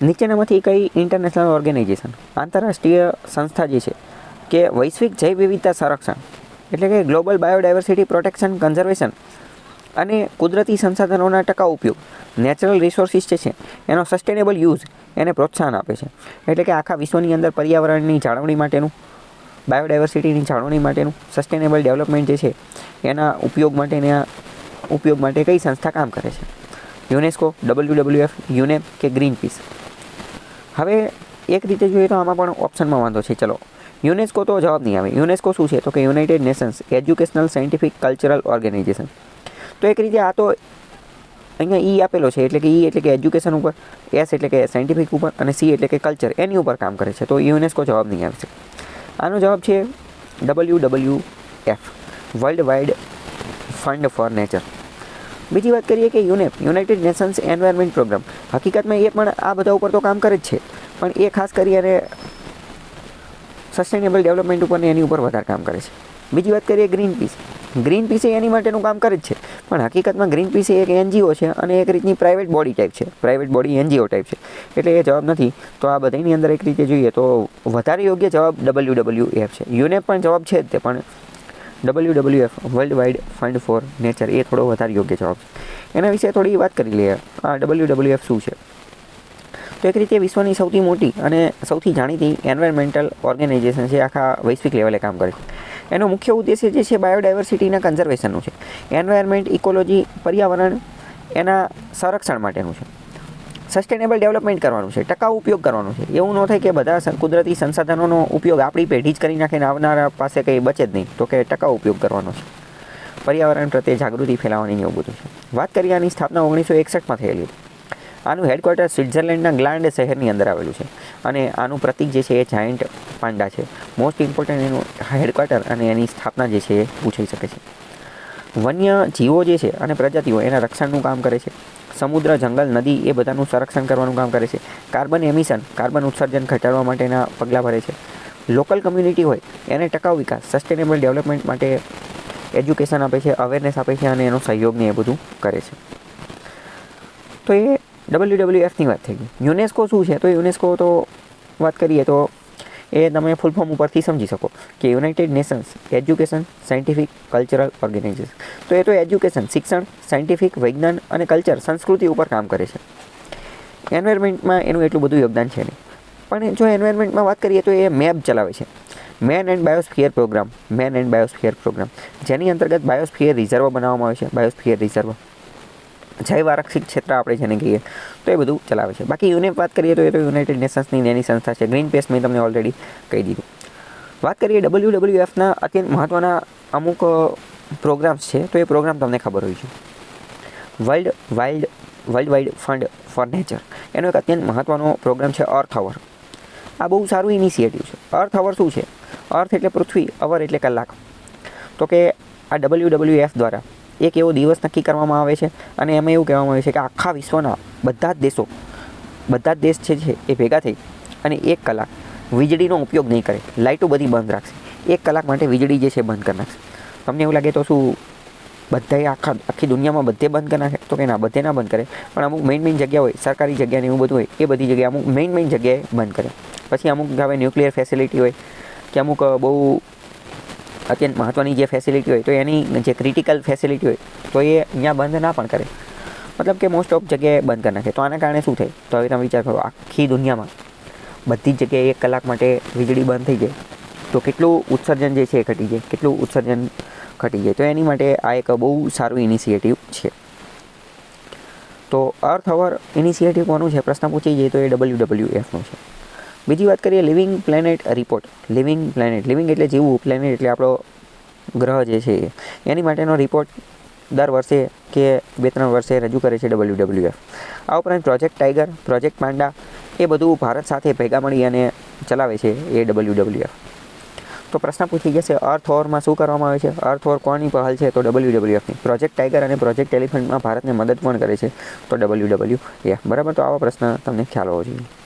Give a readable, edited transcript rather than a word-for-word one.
નીચેનામાંથી કઈ international organisation આંતરરાષ્ટ્રીય સંસ્થા જે છે કે વૈશ્વિક જૈવ વિવિધતા સંરક્ષણ એટલે કે ગ્લોબલ બાયોડાયવર્સિટી પ્રોટેક્શન કન્ઝર્વેશન અને કુદરતી સંસાધનોના ટકાઉ ઉપયોગ નેચરલ રિસોર્સિસ જે છે એનો સસ્ટેનેબલ યુઝ એને પ્રોત્સાહન આપે છે. એટલે કે આખા વિશ્વની અંદર પર્યાવરણની જાળવણી માટેનું, બાયોડાયવર્સિટીની જાળવણી માટેનું, સસ્ટેનેબલ ડેવલપમેન્ટ જે છે એના ઉપયોગ માટે કઈ સંસ્થા કામ કરે છે? યુનેસ્કો, WWF, યુનેપ કે ગ્રીનપીસ? હવે એક રીતે જોઈએ તો આમાં પણ ઓપ્શનમાં વાંધો છે. ચલો, યુનેસ્કો તો જવાબ નહીં આવે. યુનેસ્કો શું છે? તો કે United Nations Educational Scientific Cultural Organization. તો એક રીતે આ તો અહીંયા ઈ આપેલો છે, એટલે કે ઈ એટલે કે એજ્યુકેશન ઉપર, એસ એટલે કે સાયન્ટિફિક ઉપર અને સી એટલે કે કલ્ચર, એની ઉપર કામ કરે છે. તો યુનેસ્કો જવાબ નહીં આવશે. આનો જવાબ છે WWF, world wide fund for nature. બીજી વાત કરીએ કે યુનેપ, યુનાઇટેડ નેશન્સ એન્વાયરમેન્ટ પ્રોગ્રામ. હકીકતમાં એ પણ આ બધા ઉપર તો કામ કરે જ છે, પણ એ ખાસ કરીને સસ્ટેનેબલ ડેવલપમેન્ટ ઉપર ને એની ઉપર વધારે કામ કરે છે. બીજી વાત કરીએ ગ્રીનપીસ. ગ્રીનપીસ એની માટેનું કામ કરે જ છે, પણ હકીકતમાં ગ્રીનપીસ એક NGO છે અને એક રીતની પ્રાઇવેટ બોડી ટાઈપ છે, પ્રાઇવેટ બોડી NGO ટાઈપ છે, એટલે એ જવાબ નથી. તો આ બધાની અંદર એક રીતે જોઈએ તો વધારે યોગ્ય જવાબ WWF છે. યુનેપ પણ જવાબ છે જ તે, પણ WWF, world wide fund for nature, એ થોડો વધારે યોગ્ય જવાબ છે. એના વિશે થોડી વાત કરી લઈએ. આ WWF શું છે? તો એક રીતે વિશ્વની સૌથી મોટી અને સૌથી જાણીતી એન્વાયરમેન્ટલ ઓર્ગેનાઇઝેશન છે, આખા વૈશ્વિક લેવલે કામ કરે છે. એનો મુખ્ય ઉદ્દેશ્ય જે છે બાયોડાયવર્સિટીના કન્ઝર્વેશનનું છે, એન્વાયરમેન્ટ, ઇકોલોજી, પર્યાવરણ એના સંરક્ષણ માટેનું છે, સસ્ટેનેબલ ડેવલપમેન્ટ કરવાનું છે, ટકાઉ ઉપયોગ કરવાનો છે. એવું ન થાય કે બધા કુદરતી સંસાધનોનો ઉપયોગ આપણી પેઢી જ કરી નાખે ને આવનારા પાસે કંઈ બચે જ નહીં. તો કે ટકાઉ ઉપયોગ કરવાનો છે, પર્યાવરણ પ્રત્યે જાગૃતિ ફેલાવવાની એવું બધું છે. વાત કરીએ આની સ્થાપના 1961માં થયેલી હતી. આનું હેડક્વાર્ટર સ્વિટ્ઝરલેન્ડના ગ્લાન્ડ શહેરની અંદર આવેલું છે અને આનું પ્રતીક જે છે એ જાયન્ટ પાંડા છે. મોસ્ટ ઇમ્પોર્ટન્ટ એનું હેડક્વાર્ટર અને એની સ્થાપના જે છે એ પૂછાઈ શકે છે. વન્ય જીવો જે છે અને પ્રજાતિઓ એના રક્ષણનું કામ કરે છે. સમુદ્ર, જંગલ, નદી એ બધાનું સંરક્ષણ કરવાનું કામ કરે છે. કાર્બન એમિશન, કાર્બન ઉત્સર્જન ઘટાડવા માટેના પગલાં ભરે છે. લોકલ કમ્યુનિટી હોય એને ટકાઉ વિકાસ, સસ્ટેનેબલ ડેવલપમેન્ટ માટે એજ્યુકેશન આપે છે, અવેરનેસ આપે છે અને એનો સહયોગને એ બધું કરે છે. તો એ WWFની વાત થઈ ગઈ. યુનેસ્કો શું છે? તો યુનેસ્કો તો વાત કરીએ તો એ તમે ફૂલ ફોર્મ ઉપરથી સમજી શકો કે United Nations Education Scientific Cultural Organization. તો એ તો એજ્યુકેશન, શિક્ષણ, સાયન્ટિફિક, વિજ્ઞાન અને કલ્ચર, સંસ્કૃતિ ઉપર કામ કરે છે. એન્વાયરમેન્ટમાં એનું એટલું બધું યોગદાન છે નહીં. પણ જો એન્વાયરમેન્ટમાં વાત કરીએ તો એ મેપ ચલાવે છે, મેન એન્ડ બાયોસ્ફિયર પ્રોગ્રામ, જેની અંતર્ગત બાયોસ્ફિયર રિઝર્વ બનાવવામાં આવે છે. બાયોસ્ફિયર રિઝર્વ, જૈવ આરક્ષિત ક્ષેત્ર આપણે જેને કહીએ, તો એ બધું ચલાવે છે. બાકી યુનેપ વાત કરીએ તો એ તો યુનાઇટેડ નેશન્સની એની સંસ્થા છે. ગ્રીનપીસ મેં તમને ઓલરેડી કહી દીધું. વાત કરીએ WWFના અત્યંત મહત્ત્વના અમુક પ્રોગ્રામ્સ છે, તો એ પ્રોગ્રામ તમને ખબર હોય છે. World wide fund for nature, એનો એક અત્યંત મહત્ત્વનો પ્રોગ્રામ છે અર્થ અવર. આ બહુ સારું ઇનિશિયેટિવ છે. અર્થ અવર શું છે? અર્થ એટલે પૃથ્વી, અવર એટલે કલાક. તો કે આ WWF દ્વારા એક એવો દિવસ નક્કી કરવામાં આવે છે અને એમાં એવું કહેવામાં આવે છે કે આખા વિશ્વના બધા જ દેશ છે એ ભેગા થઈ અને 1 કલાક વીજળીનો ઉપયોગ નહીં કરે, લાઇટો બધી બંધ રાખશે. 1 કલાક માટે વીજળી જે છે બંધ કરી નાખશે. તમને એવું લાગે તો શું બધાએ આખી દુનિયામાં બધે બંધ કરી નાખે? તો કે ના, બધે ના બંધ કરે, પણ અમુક મેઇન જગ્યા હોય, સરકારી જગ્યાને એવું બધું હોય, એ બધી જગ્યાએ અમુક મેઇન જગ્યાએ બંધ કરે. પછી અમુક હવે ન્યુક્લિયર ફેસિલિટી હોય કે અમુક બહુ અત્યંત મહત્ત્વની જે ફેસિલિટી હોય, તો એની જે ક્રિટિકલ ફેસિલિટી હોય તો એ અહીંયા બંધ ના પણ કરે, મતલબ કે મોસ્ટ ઓફ જગ્યાએ બંધ કરી નાખે. તો આના કારણે શું થાય? તો હવે તમે વિચાર કરો, આખી દુનિયામાં બધી જ જગ્યાએ 1 કલાક માટે વીજળી બંધ થઈ જાય તો કેટલું ઉત્સર્જન જે છે એ ઘટી જાય. તો એની માટે આ એક બહુ સારું ઇનિશિયેટિવ છે. તો અર્થ અવર ઇનિશિયેટિવ કોનું છે? પ્રશ્ન પૂછી જાય તો એ WWFનું છે. બીજી વાત કરીએ લિવિંગ પ્લેનેટ રિપોર્ટ. લિવિંગ એટલે જીવવું, પ્લેનેટ એટલે આપણો ગ્રહ જે છે એની માટેનો રિપોર્ટ દર વર્ષે કે 2-3 વર્ષે રજૂ કરે છે WWF. આ ઉપરાંત પ્રોજેક્ટ ટાઈગર, પ્રોજેક્ટ પાંડા એ બધું ભારત સાથે ભેગા મળી અને ચલાવે છે એ WWF. તો પ્રશ્ન પૂછી જશે અર્થ ઓવરમાં શું કરવામાં આવે છે? અર્થ ઓવર કોની પહેલ છે? તો WWFની. પ્રોજેક્ટ ટાઈગર અને પ્રોજેક્ટ એલિફન્ટમાં ભારતને મદદ પણ કરે છે, તો WWF. બરાબર. તો આવા પ્રશ્ન તમને ખ્યાલ હોવો જોઈએ.